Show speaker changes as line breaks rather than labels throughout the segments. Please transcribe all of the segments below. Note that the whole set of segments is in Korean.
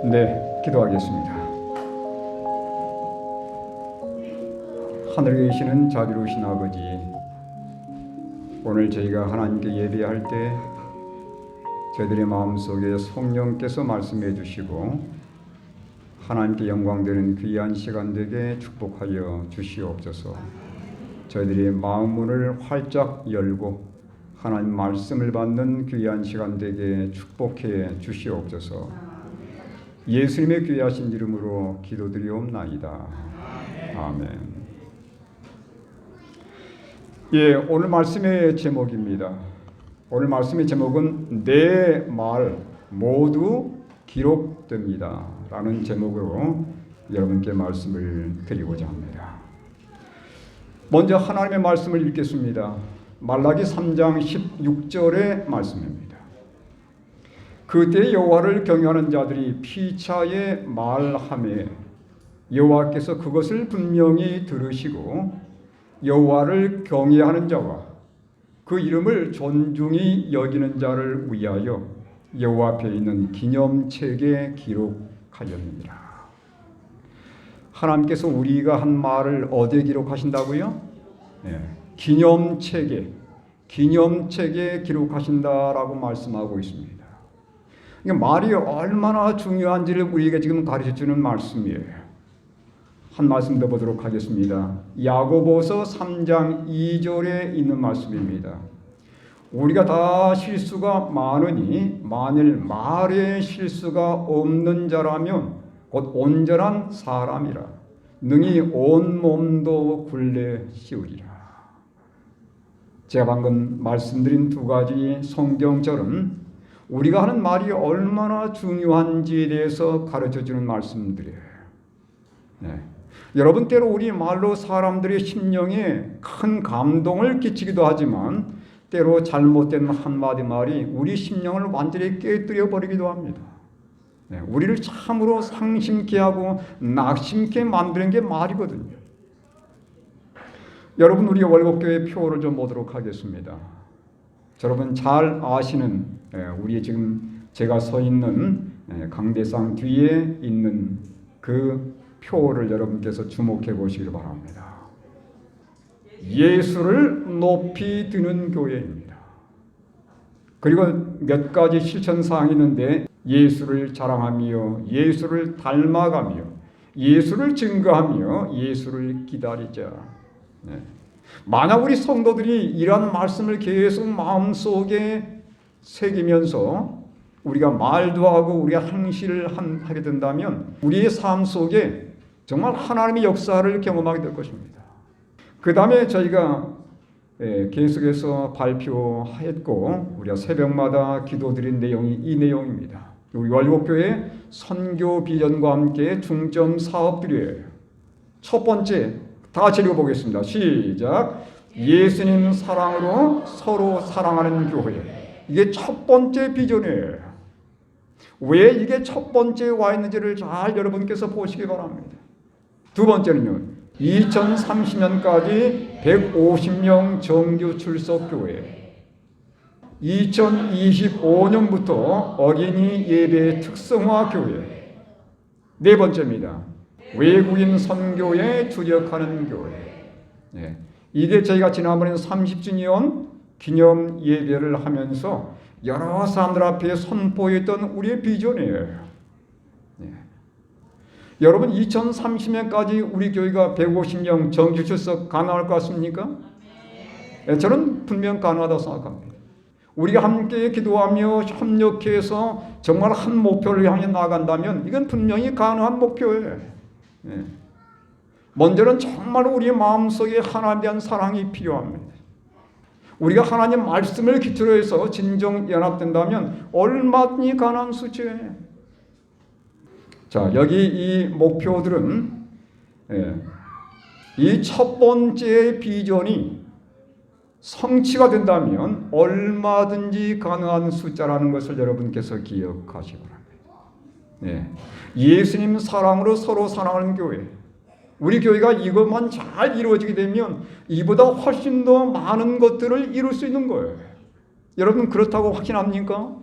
네, 기도하겠습니다. 하늘에 계시는 자비로우신 아버지, 오늘 저희가 하나님께 예배할 때 저희들의 마음속에 성령께서 말씀해 주시고 하나님께 영광되는 귀한 시간 되게 축복하여 주시옵소서. 저희들의 마음 문을 활짝 열고 하나님 말씀을 받는 귀한 시간 되게 축복해 주시옵소서. 예수님의 귀하신 이름으로 기도드리옵나이다. 아멘. 예, 오늘 말씀의 제목입니다. 오늘 말씀의 제목은 내 말 모두 기록됩니다 라는 제목으로 여러분께 말씀을 드리고자 합니다. 먼저 하나님의 말씀을 읽겠습니다. 말라기 3장 16절의 말씀입니다. 그때 여호와를 경외하는 자들이 피차에 말하매 여호와께서 그것을 분명히 들으시고 여호와를 경외하는 자와 그 이름을 존중히 여기는 자를 위하여 여호와 앞에 있는 기념책에 기록하였느니라. 하나님께서 우리가 한 말을 어디에 기록하신다고요? 기념책에 기록하신다라고 말씀하고 있습니다. 말이 얼마나 중요한지를 우리에게 지금 가르쳐주는 말씀이에요. 한 말씀 더 보도록 하겠습니다. 야고보서 3장 2절에 있는 말씀입니다. 우리가 다 실수가 많으니 만일 말에 실수가 없는 자라면 곧 온전한 사람이라 능히 온 몸도 굴레 씌우리라. 제가 방금 말씀드린 두 가지 성경절은 우리가 하는 말이 얼마나 중요한지에 대해서 가르쳐주는 말씀들이에요. 여러분, 때로 우리 말로 사람들의 심령에 큰 감동을 끼치기도 하지만 때로 잘못된 한마디 말이 우리 심령을 완전히 깨뜨려 버리기도 합니다. 우리를 참으로 상심케 하고 낙심케 만드는 게 말이거든요. 여러분, 우리 월곡교회 표를 좀 보도록 하겠습니다. 여러분 잘 아시는 우리 지금 제가 서 있는 강대상 뒤에 있는 그 표를 여러분께서 주목해 보시길 바랍니다. 예수를 높이 드는 교회입니다. 그리고 몇 가지 실천사항이 있는데 예수를 자랑하며 예수를 닮아가며 예수를 증거하며 예수를 기다리자. 만약 우리 성도들이 이러한 말씀을 계속 마음속에 새기면서 우리가 말도 하고 우리가 행실을 하게 된다면 우리의 삶 속에 정말 하나님의 역사를 경험하게 될 것입니다. 그 다음에 저희가 계속해서 발표했고 우리가 새벽마다 기도드린 내용이 이 내용입니다. 우리 월곡교회 선교 비전과 함께 중점 사업들이에요. 첫 번째, 다 같이 읽어보겠습니다. 시작. 예수님 사랑으로 서로 사랑하는 교회. 이게 첫 번째 비전이에요. 왜 이게 첫 번째에 와 있는지를 잘 여러분께서 보시기 바랍니다. 두 번째는요. 2030년까지 150명 정규 출석 교회. 2025년부터 어린이 예배 특성화 교회. 네 번째입니다. 외국인 선교에 주력하는 교회. 이게 저희가 지난번에 30주년 기념 예배를 하면서 여러 사람들 앞에 선포했던 우리의 비전이에요. 여러분 2030년까지 우리 교회가 150명 정규 출석 가능할 것 같습니까? 저는 분명 가능하다고 생각합니다. 우리가 함께 기도하며 협력해서 정말 한 목표를 향해 나아간다면 이건 분명히 가능한 목표예요. 먼저는 정말 우리의 마음속에 하나님에 대한 사랑이 필요합니다. 우리가 하나님 말씀을 기초로 해서 진정 연합된다면 얼마든지 가능한 수치예요. 자, 여기 이 목표들은 이 첫 번째 비전이 성취가 된다면 얼마든지 가능한 숫자라는 것을 여러분께서 기억하시기 바랍니다. 예수님 사랑으로 서로 사랑하는 교회. 우리 교회가 이것만 잘 이루어지게 되면 이보다 훨씬 더 많은 것들을 이룰 수 있는 거예요. 여러분 그렇다고 확신합니까?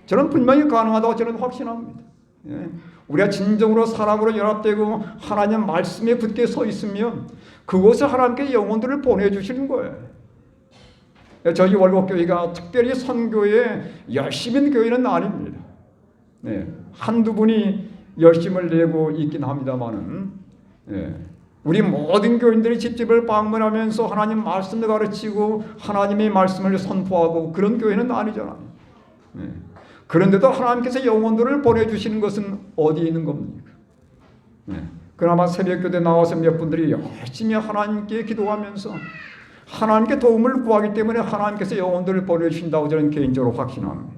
저는 분명히 가능하다고 저는 확신합니다. 예? 우리가 진정으로 사랑으로 연합되고 하나님 말씀에 굳게 서 있으면 그곳에 하나님께 영혼들을 보내주시는 거예요. 저희 월곡교회가 특별히 선교에 열심인 교회는 아닙니다. 네. 한두 분이 열심을 내고 있긴 합니다만은, 네. 우리 모든 교인들이 집집을 방문하면서 하나님 말씀을 가르치고 하나님의 말씀을 선포하고 그런 교회는 아니잖아요. 네. 그런데도 하나님께서 영혼들을 보내주시는 것은 어디에 있는 겁니까? 네. 그나마 새벽교대 나와서 몇 분들이 열심히 하나님께 기도하면서 하나님께 도움을 구하기 때문에 하나님께서 영혼들을 보내주신다고 저는 개인적으로 확신합니다.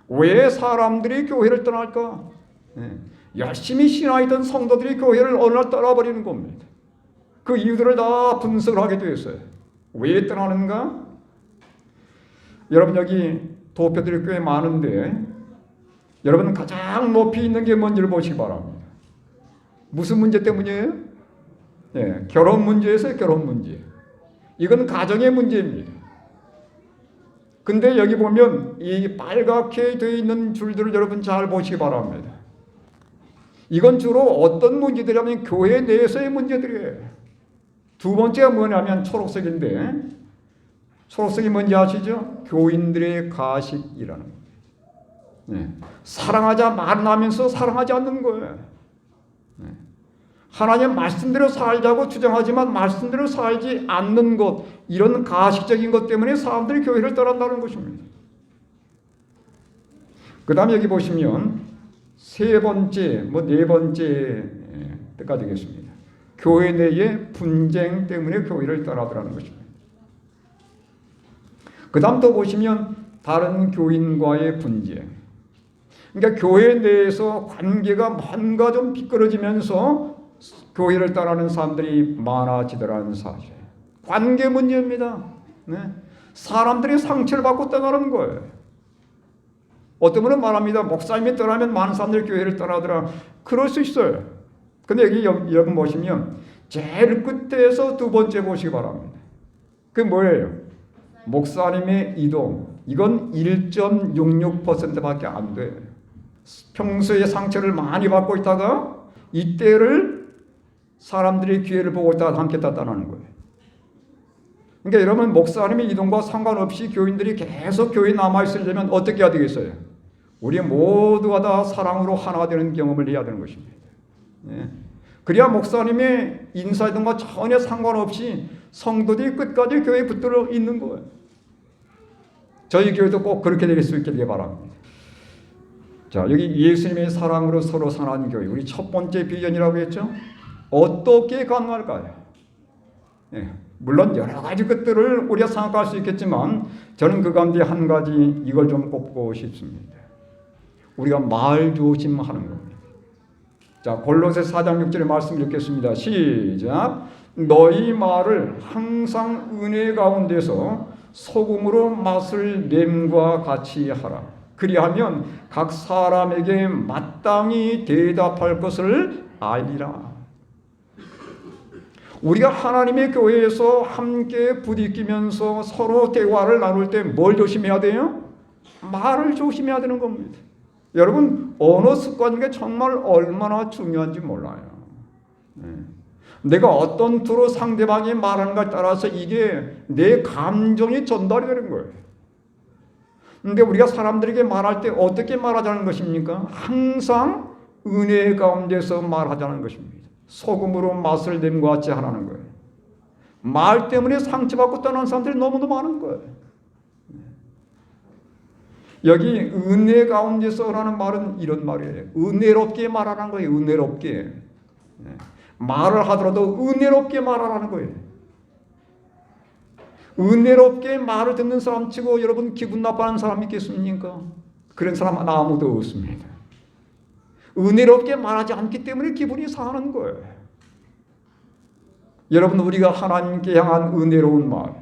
왜 사람들이 교회를 떠날까? 네. 열심히 신앙이던 성도들이 교회를 어느 날 떠나버리는 겁니다. 그 이유들을 다 분석을 하게 되었어요. 왜 떠나는가? 여러분 여기 도표들이 꽤 많은데 여러분 가장 높이 있는 게 뭔지를 보시기 바랍니다. 무슨 문제 때문이에요? 네, 결혼 문제에서 결혼 문제. 이건 가정의 문제입니다. 근데 여기 보면 이 빨갛게 되어 있는 줄들을 여러분 잘 보시기 바랍니다. 이건 주로 어떤 문제들이냐면 교회 내에서의 문제들이에요. 두 번째가 뭐냐면 초록색인데 초록색이 뭔지 아시죠? 교인들의 가식이라는 거예요. 네. 사랑하자 말은 하면서 사랑하지 않는 거예요. 네. 하나님 말씀대로 살자고 주장하지만 말씀대로 살지 않는 것, 이런 가식적인 것 때문에 사람들이 교회를 떠난다는 것입니다. 그 다음에 여기 보시면 세 번째, 네 번째 때가 되겠습니다. 교회 내의 분쟁 때문에 교회를 떠나더라는 것입니다. 그 다음 또 보시면 다른 교인과의 분쟁. 그러니까 교회 내에서 관계가 뭔가 좀 비끄러지면서 교회를 떠나는 사람들이 많아지더라는 사실. 관계 문제입니다. 네. 사람들이 상처를 받고 떠나는 거예요. 어떤 분은 말합니다. 목사님이 떠나면 많은 사람들이 교회를 떠나더라. 그럴 수 있어요. 근데 여기 여러분 보시면 제일 끝에서 두 번째 보시기 바랍니다. 그게 뭐예요? 목사님의 이동. 이건 1.66%밖에 안 돼요. 평소에 상처를 많이 받고 있다가 이때를 사람들이 기회를 보고 있다가 함께 떠나는 거예요. 그러니까 여러분 목사님의 이동과 상관없이 교인들이 계속 교회에 남아있으려면 어떻게 해야 되겠어요? 우리 모두가 다 사랑으로 하나 되는 경험을 해야 되는 것입니다. 예. 그래야 목사님의 인사이동과 전혀 상관없이 성도들이 끝까지 교회에 붙들어 있는 거예요. 저희 교회도 꼭 그렇게 될 수 있게 되기 바랍니다. 자, 여기 예수님의 사랑으로 서로 사는 교회. 우리 첫 번째 비전이라고 했죠? 어떻게 가능할까요? 예, 물론 여러 가지 것들을 우리가 생각할 수 있겠지만 저는 그 가운데 한 가지 이걸 좀 꼽고 싶습니다. 우리가 말 조심하는 겁니다. 자, 골로새 4장 6절의 말씀 읽겠습니다. 시작. 너희 말을 항상 은혜 가운데서 소금으로 맛을 냄과 같이 하라. 그리하면 각 사람에게 마땅히 대답할 것을 알리라. 우리가 하나님의 교회에서 함께 부딪히면서 서로 대화를 나눌 때 뭘 조심해야 돼요? 말을 조심해야 되는 겁니다. 여러분 언어 습관이 정말 얼마나 중요한지 몰라요. 내가 어떤 투로 상대방이 말하는가에 따라서 이게 내 감정이 전달이 되는 거예요. 근데 우리가 사람들에게 말할 때 어떻게 말하자는 것입니까? 항상 은혜 가운데서 말하자는 것입니다. 소금으로 맛을 냄과 같이 하라는 거예요. 말 때문에 상처받고 떠나는 사람들이 너무도 많은 거예요. 여기 은혜 가운데서라는 말은 이런 말이에요. 은혜롭게 말하라는 거예요. 은혜롭게. 말을 하더라도 은혜롭게 말하라는 거예요. 은혜롭게 말을 듣는 사람 치고 여러분 기분 나빠하는 사람 있겠습니까? 그런 사람 아무도 없습니다. 은혜롭게 말하지 않기 때문에 기분이 상하는 거예요. 여러분 우리가 하나님께 향한 은혜로운 말,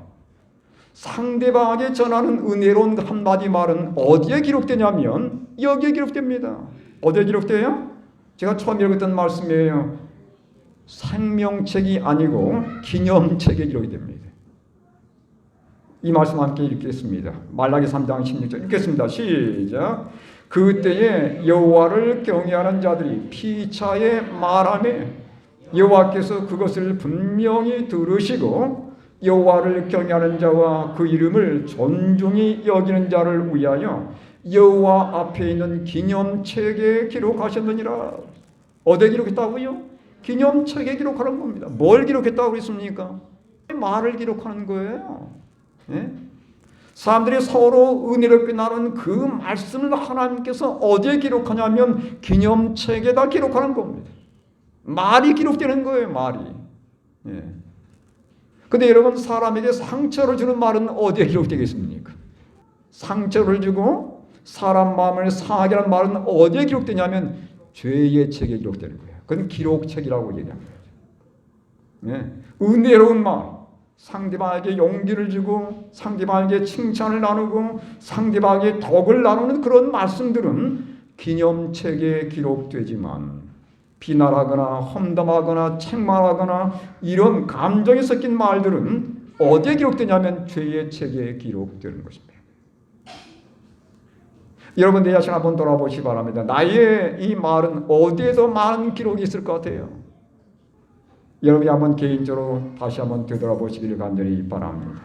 상대방에게 전하는 은혜로운 한마디 말은 어디에 기록되냐면 여기에 기록됩니다. 어디에 기록돼요? 제가 처음 읽었던 말씀이에요. 생명책이 아니고 기념책에 기록이 됩니다. 이 말씀 함께 읽겠습니다. 말라기 3장 16절 읽겠습니다. 시작. 그때에 여호와를 경외하는 자들이 피차에 말하매 여호와께서 그것을 분명히 들으시고 여호와를 경외하는 자와 그 이름을 존중히 여기는 자를 위하여 여호와 앞에 있는 기념책에 기록하셨느니라. 어디에 기록했다고요? 기념책에 기록하는 겁니다. 뭘 기록했다고 그랬습니까? 말을 기록하는 거예요. 예? 사람들이 서로 은혜롭게 나눈 그 말씀을 하나님께서 어디에 기록하냐면 기념책에다 기록하는 겁니다. 말이 기록되는 거예요. 말이. 예. 근데 여러분, 사람에게 상처를 주는 말은 어디에 기록되겠습니까? 상처를 주고 사람 마음을 상하게 하는 말은 어디에 기록되냐면 죄의 책에 기록되는 거예요. 그건 기록책이라고 얘기합니다. 예. 은혜로운 말, 상대방에게 용기를 주고 상대방에게 칭찬을 나누고 상대방에게 덕을 나누는 그런 말씀들은 기념책에 기록되지만 비난하거나 험담하거나 책망하거나 이런 감정이 섞인 말들은 어디에 기록되냐면 죄의 책에 기록되는 것입니다. 여러분, 내 자신 한번 돌아보시기 바랍니다. 나의 이 말은 어디에 더 많은 기록이 있을 것 같아요? 여러분이 한번 개인적으로 다시 한번 되돌아보시기를 간절히 바랍니다.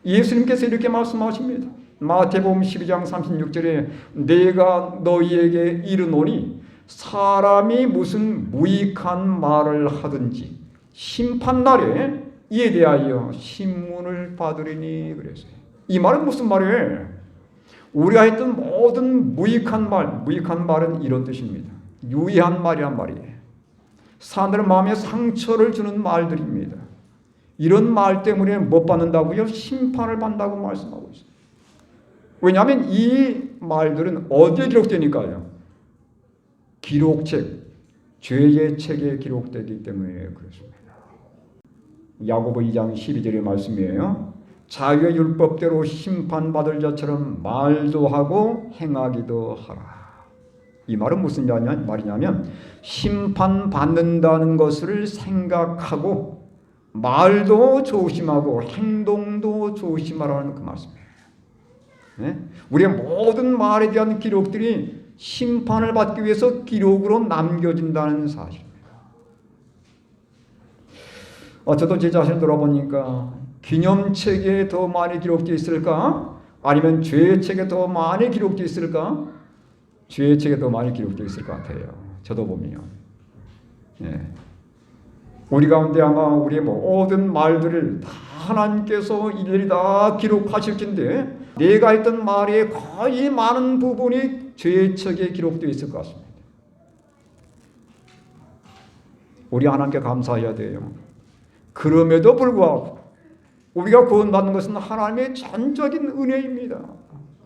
예수님께서 이렇게 말씀하십니다. 마태복음 12장 36절에 내가 너희에게 이르노니 사람이 무슨 무익한 말을 하든지 심판날에 이에 대하여 신문을 받으리니 그랬어요. 이 말은 무슨 말이에요? 우리가 했던 모든 무익한 말은 이런 뜻입니다. 유의한 말이란 말이에요. 사람들 마음에 상처를 주는 말들입니다. 이런 말 때문에 못 받는다고요? 심판을 받는다고 말씀하고 있어요. 왜냐하면 이 말들은 어디에 기록되니까요? 기록책, 죄의 책에 기록되기 때문에 그렇습니다. 야고보 2장 12절의 말씀이에요. 자기의 율법대로 심판받을 자처럼 말도 하고 행하기도 하라. 이 말은 무슨 말이냐면 심판받는다는 것을 생각하고 말도 조심하고 행동도 조심하라는 그 말씀이에요. 네? 우리의 모든 말에 대한 기록들이 심판을 받기 위해서 기록으로 남겨진다는 사실입니다. 저도 제 자신을 돌아보니까 기념책에 더 많이 기록되어 있을까? 아니면 죄의 책에 더 많이 기록되어 있을까? 죄의 책에 더 많이 기록되어 있을 것 같아요. 저도 보면. 예. 우리 가운데 아마 우리의 모든 말들을 다 하나님께서 일일이 다 기록하실 텐데 내가 했던 말의 거의 많은 부분이 죄의 책에 기록되어 있을 것 같습니다. 우리 하나님께 감사해야 돼요. 그럼에도 불구하고 우리가 구원받는 것은 하나님의 전적인 은혜입니다.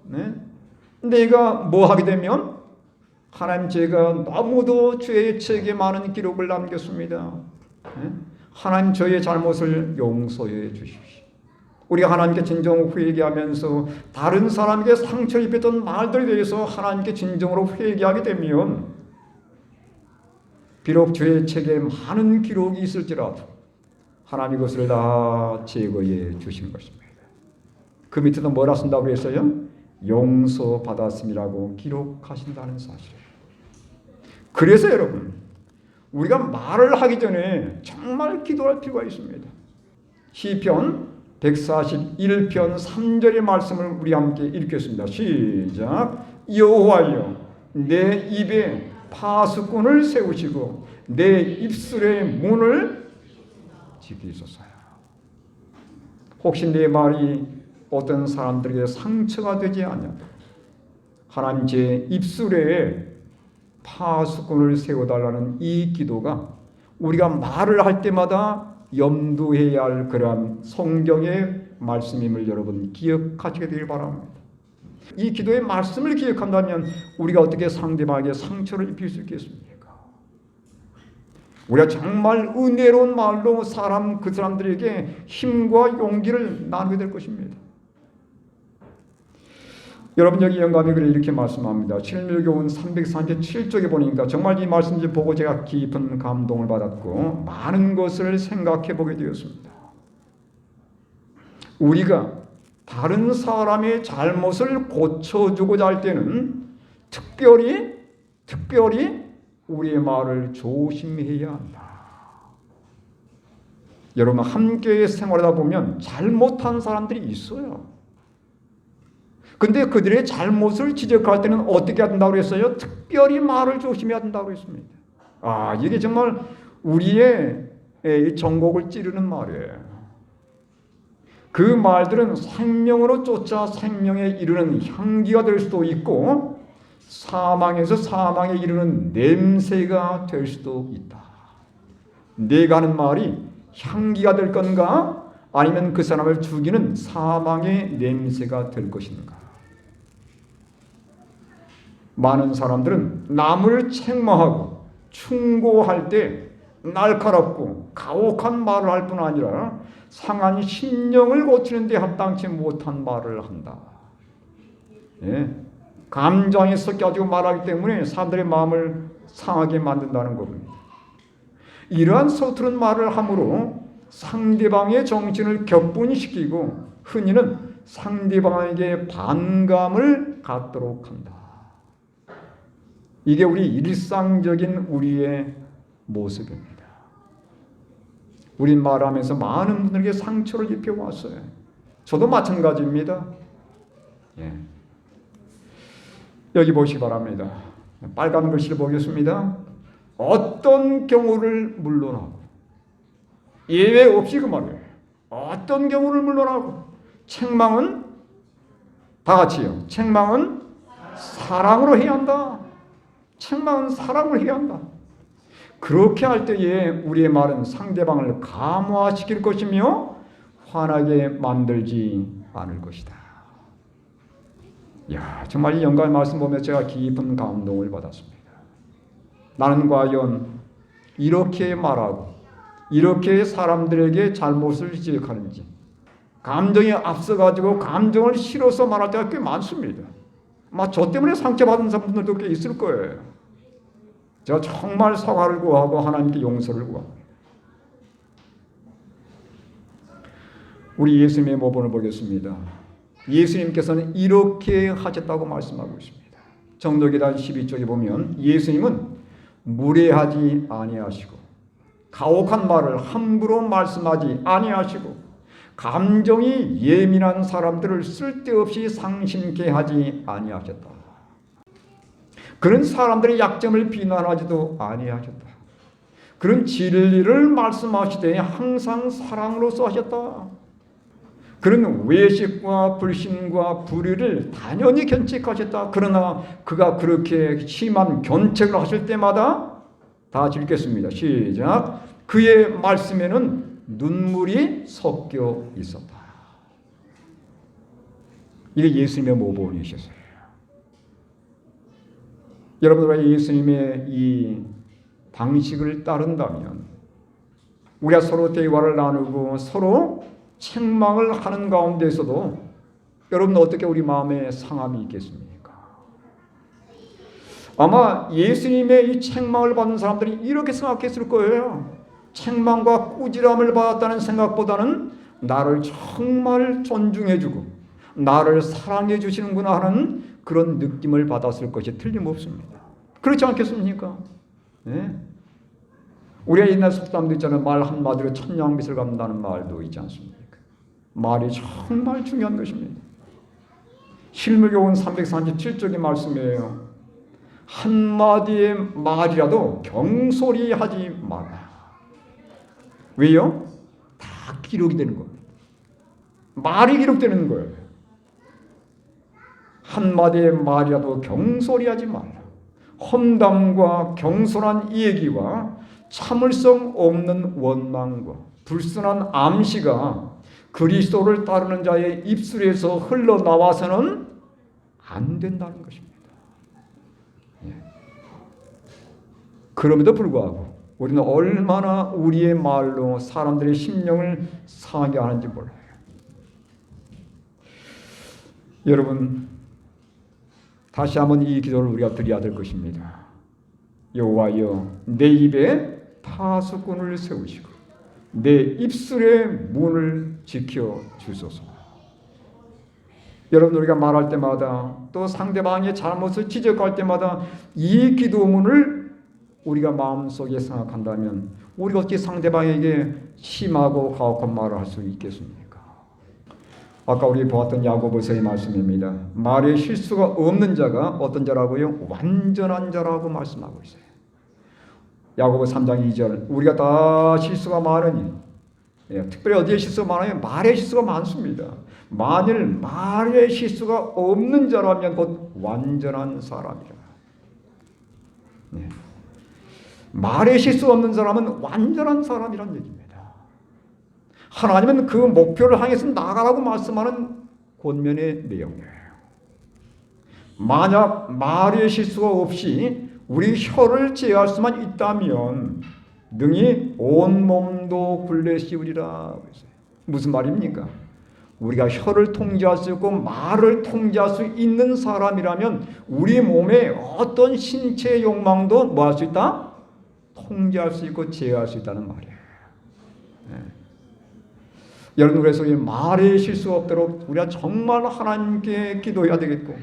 네? 내가 뭐 하게 되면 하나님, 제가 너무도 죄의 책에 많은 기록을 남겼습니다. 네? 하나님, 저의 잘못을 용서해 주십시오. 우리가 하나님께 진정으로 회개하면서 다른 사람에게 상처를 입혔던 말들에 대해서 하나님께 진정으로 회개하게 되면 비록 죄의 책에 많은 기록이 있을지라도 하나님이 그것을 다 제거해 주시는 것입니다. 그 밑에도 뭐라 쓴다고 했어요? 용서받았음이라고 기록하신다는 사실이에요. 그래서 여러분, 우리가 말을 하기 전에 정말 기도할 필요가 있습니다. 시편 141편 3절의 말씀을 우리 함께 읽겠습니다. 시작. 여호와여, 내 입에 파수꾼을 세우시고 내 입술의 문을 지키소서. 혹시 내 말이 어떤 사람들에게 상처가 되지 않냐면 하나님, 제 입술에 파수꾼을 세워달라는 이 기도가 우리가 말을 할 때마다 염두해야 할 그러한 성경의 말씀임을 여러분 기억하시게 되길 바랍니다. 이 기도의 말씀을 기억한다면 우리가 어떻게 상대방에게 상처를 입힐 수 있겠습니까? 우리가 정말 은혜로운 말로 그 사람들에게 힘과 용기를 나누게 될 것입니다. 여러분, 여기 영감이 그래 이렇게 말씀합니다. 신일교훈 337쪽에 보니까 정말 이 말씀 좀 보고 제가 깊은 감동을 받았고 많은 것을 생각해 보게 되었습니다. 우리가 다른 사람의 잘못을 고쳐주고자 할 때는 특별히 우리의 말을 조심해야 한다. 여러분, 함께 생활하다 보면 잘못한 사람들이 있어요. 근데 그들의 잘못을 지적할 때는 어떻게 한다고 그랬어요? 특별히 말을 조심해야 한다고 했습니다. 이게 정말 우리의 정곡을 찌르는 말이에요. 그 말들은 생명으로 쫓아 생명에 이르는 향기가 될 수도 있고 사망에서 사망에 이르는 냄새가 될 수도 있다. 내가 하는 말이 향기가 될 건가? 아니면 그 사람을 죽이는 사망의 냄새가 될 것인가? 많은 사람들은 남을 책망하고 충고할 때 날카롭고 가혹한 말을 할 뿐 아니라 상한 심령을 고치는 데 합당치 못한 말을 한다. 감정이 섞여가지고 말하기 때문에 사람들의 마음을 상하게 만든다는 겁니다. 이러한 서투른 말을 함으로 상대방의 정신을 격분시키고 흔히는 상대방에게 반감을 갖도록 한다. 이게 우리 일상적인 우리의 모습입니다. 우린 말하면서 많은 분들에게 상처를 입혀왔어요. 저도 마찬가지입니다. 여기 보시기 바랍니다. 빨간 글씨를 보겠습니다. 어떤 경우를 물러나고, 예외 없이 그 말이에요. 어떤 경우를 물러나고, 책망은 다 같이요. 책망은 사랑으로 해야 한다. 책망은 사랑을 해야 한다. 그렇게 할 때에 우리의 말은 상대방을 감화시킬 것이며 화나게 만들지 않을 것이다. 정말 이 영감의 말씀 보면서 제가 깊은 감동을 받았습니다. 나는 과연 이렇게 말하고 이렇게 사람들에게 잘못을 지적하는지, 감정에 앞서가지고 감정을 실어서 말할 때가 꽤 많습니다. 저 때문에 상처받은 분들도 꽤 있을 거예요. 제가 정말 사과를 구하고 하나님께 용서를 구합니다. 우리 예수님의 모본을 보겠습니다. 예수님께서는 이렇게 하셨다고 말씀하고 있습니다. 정도기단 12쪽에 보면 예수님은 무례하지 아니하시고 가혹한 말을 함부로 말씀하지 아니하시고 감정이 예민한 사람들을 쓸데없이 상심케 하지 아니하셨다. 그런 사람들의 약점을 비난하지도 아니하셨다. 그런 진리를 말씀하시되 항상 사랑으로서 하셨다. 그런 외식과 불신과 불의를 단연히 견책하셨다. 그러나 그가 그렇게 심한 견책을 하실 때마다 다 같이 읽겠습니다. 시작. 그의 말씀에는 눈물이 섞여 있었다. 이게 예수님의 모본이셨어요. 여러분들과 예수님의 이 방식을 따른다면 우리가 서로 대화를 나누고 서로 책망을 하는 가운데서도 여러분 어떻게 우리 마음에 상함이 있겠습니까? 아마 예수님의 이 책망을 받는 사람들이 이렇게 생각했을 거예요. 책망과 꾸지람을 받았다는 생각보다는 나를 정말 존중해주고 나를 사랑해 주시는구나 하는 그런 느낌을 받았을 것이 틀림없습니다. 그렇지 않겠습니까? 우리가 옛날 속담도 있잖아요. 말 한마디로 천냥빚을 갚는다는 말도 있지 않습니까? 말이 정말 중요한 것입니다. 실무교훈 337쪽의 말씀이에요. 한마디의 말이라도 경솔히 하지 마라. 왜요? 다 기록이 되는 겁니다. 말이 기록되는 거예요. 한마디의 말이라도 경솔히 하지 말라. 험담과 경솔한 얘기와 참을성 없는 원망과 불순한 암시가 그리스도를 따르는 자의 입술에서 흘러나와서는 안 된다는 것입니다. 그럼에도 불구하고 우리는 얼마나 우리의 말로 사람들의 심령을 상하게 하는지 몰라요. 여러분, 다시 한번 이 기도를 우리가 드려야 될 것입니다. 여호와여, 내 입에 파수꾼을 세우시고 내 입술의 문을 지켜 주소서. 여러분 우리가 말할 때마다 또 상대방의 잘못을 지적할 때마다 이 기도문을 우리가 마음속에 생각한다면 우리가 어떻게 상대방에게 심하고 가혹한 말을 할 수 있겠습니까? 아까 우리 보았던 야고보서의 말씀입니다. 말에 실수가 없는 자가 어떤 자라고요? 완전한 자라고 말씀하고 있어요. 야고보 3장 2절 우리가 다 실수가 많으니 특별히 어디에 실수가 많아요? 말에 실수가 많습니다. 만일 말에 실수가 없는 자라면 곧 완전한 사람이라. 네. 말에 실수 없는 사람은 완전한 사람이란 얘기입니다. 하나님은 그 목표를 향해서 나가라고 말씀하는 권면의 내용이에요. 만약 말에 실수가 없이 우리 혀를 제어할 수만 있다면 능히 온 몸도 굴레 씌우리라. 무슨 말입니까? 우리가 혀를 통제할 수 있고 말을 통제할 수 있는 사람이라면 우리 몸의 어떤 신체 욕망도 뭐 할 수 있다? 통제할 수 있고 제어할 수 있다는 말이에요. 네. 여러분 그래서 이 말에 실수가 없도록 우리가 정말 하나님께 기도해야 되겠고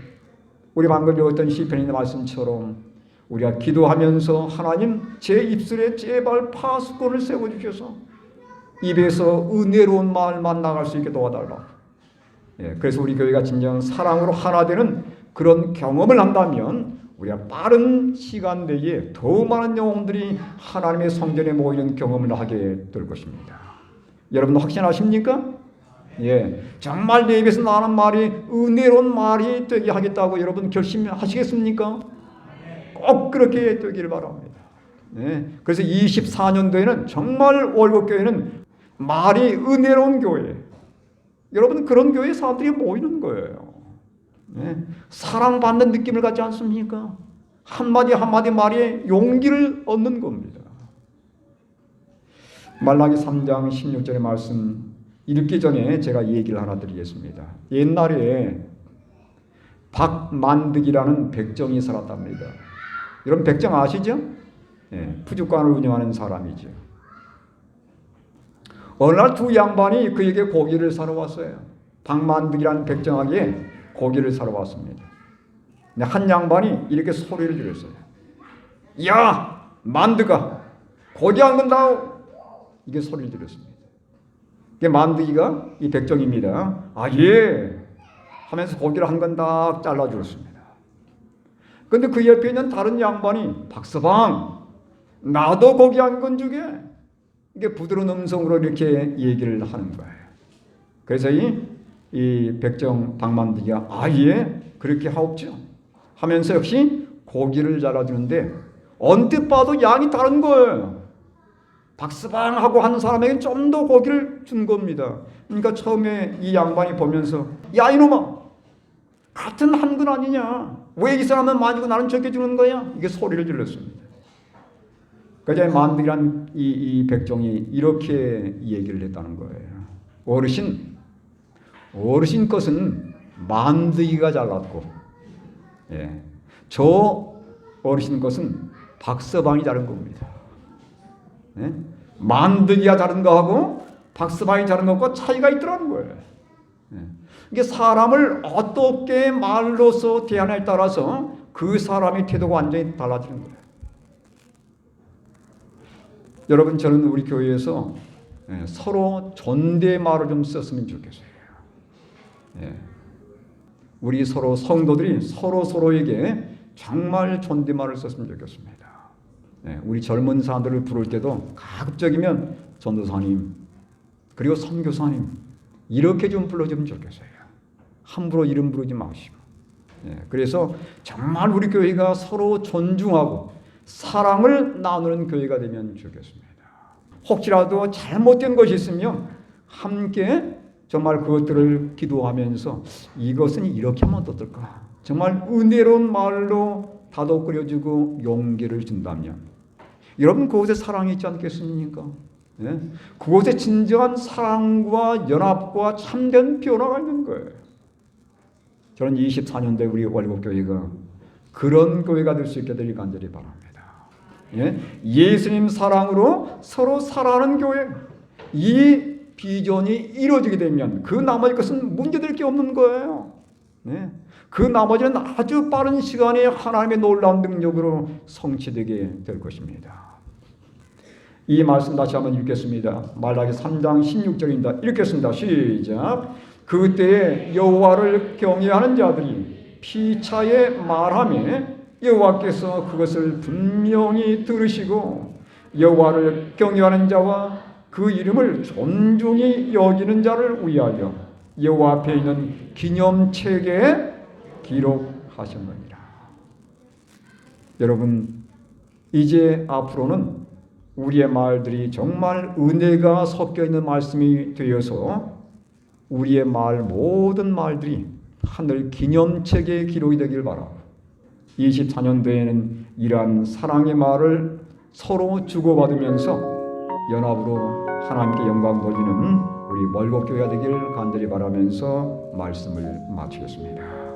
우리 방금 읽었던 시편의 말씀처럼 우리가 기도하면서 하나님 제 입술에 제발 파수꾼을 세워주셔서 입에서 은혜로운 말만 나갈 수 있게 도와달라. 그래서 우리 교회가 진정 사랑으로 하나 되는 그런 경험을 한다면 우리가 빠른 시간 내에 더 많은 영혼들이 하나님의 성전에 모이는 경험을 하게 될 것입니다. 여러분 확신하십니까? 정말 내 입에서 나는 말이 은혜로운 말이 되게 하겠다고 여러분 결심하시겠습니까? 꼭 그렇게 되기를 바랍니다. 그래서 24년도에는 정말 월곡교회는 말이 은혜로운 교회, 여러분 그런 교회에 사람들이 모이는 거예요. 사랑받는 느낌을 갖지 않습니까? 한마디 한마디 말에 용기를 얻는 겁니다. 말라기 3장 16절의 말씀 읽기 전에 제가 얘기를 하나 드리겠습니다. 옛날에 박만득이라는 백정이 살았답니다. 여러분 백정 아시죠? 푸주관을 운영하는 사람이죠. 어느 날 두 양반이 그에게 고기를 사러 왔어요. 박만득이라는 백정에게 고기를 사러 왔습니다. 한 양반이 이렇게 소리를 질렀어요. 야 만득아 고기 안 건다오. 이게 소리를 질렀습니다. 이게 만득이가 이 백정입니다. 하면서 고기를 한 건 딱 잘라주었습니다. 그런데 그 옆에 있는 다른 양반이 박서방 나도 고기 한 건 주게. 이게 부드러운 음성으로 이렇게 얘기를 하는 거예요. 그래서 이 백정 박만득이가 그렇게 하옵죠 하면서 역시 고기를 잘라주는데 언뜻 봐도 양이 다른 거예요. 박서방하고 한 사람에게 좀 더 고기를 준 겁니다. 그러니까 처음에 이 양반이 보면서 야 이놈아 같은 한 근 아니냐, 왜 이 사람은 많이 주고 나는 적게 주는 거야? 이게 소리를 질렀습니다. 그래서 만득이란 이 백종이 이렇게 얘기를 했다는 거예요. 어르신 것은 만득이가 잘랐고 저 어르신 것은 박서방이 자른 겁니다. 만득이가 자른 거하고 박서방이 자른 것과 차이가 있더라는 거예요. 이게 사람을 어떻게 말로서 대하냐에 따라서 그 사람의 태도가 완전히 달라지는 거예요. 여러분 저는 우리 교회에서 서로 존댓말을 좀 썼으면 좋겠어요. 우리 서로 성도들이 서로에게 정말 존댓말을 썼으면 좋겠습니다. 우리 젊은 사람들을 부를 때도 가급적이면 전도사님 그리고 선교사님 이렇게 좀 불러주면 좋겠어요. 함부로 이름 부르지 마시고. 그래서 정말 우리 교회가 서로 존중하고 사랑을 나누는 교회가 되면 좋겠습니다. 혹시라도 잘못된 것이 있으면 함께 정말 그것들을 기도하면서 이것은 이렇게 하면 어떨까? 정말 은혜로운 말로 다독거려주고 용기를 준다면 여러분 그곳에 사랑이 있지 않겠습니까? 그곳에 진정한 사랑과 연합과 참된 변화가 있는 거예요. 저는 24년도에 우리 월곡교회가 그런 교회가 될 수 있게 되길 간절히 바랍니다. 예수님 사랑으로 서로 사랑하는 교회, 이 비전이 이루어지게 되면 그 나머지 것은 문제될 게 없는 거예요. 네. 그 나머지는 아주 빠른 시간에 하나님의 놀라운 능력으로 성취되게 될 것입니다. 이 말씀 다시 한번 읽겠습니다. 말라기 3장 16절입니다. 읽겠습니다. 시작. 그때에 여호와를 경외하는 자들이 피차에 말하며 여호와께서 그것을 분명히 들으시고 여호와를 경외하는 자와 그 이름을 존중히 여기는 자를 위하여 여호와 앞에 있는 기념책에 기록하셨느니라. 여러분, 이제 앞으로는 우리의 말들이 정말 은혜가 섞여 있는 말씀이 되어서 우리의 말 모든 말들이 하늘 기념책에 기록이 되길 바라고 24년도에는 이러한 사랑의 말을 서로 주고받으면서 연합으로 하나님께 영광 돌리는 우리 월곡교회가 되길 간절히 바라면서 말씀을 마치겠습니다.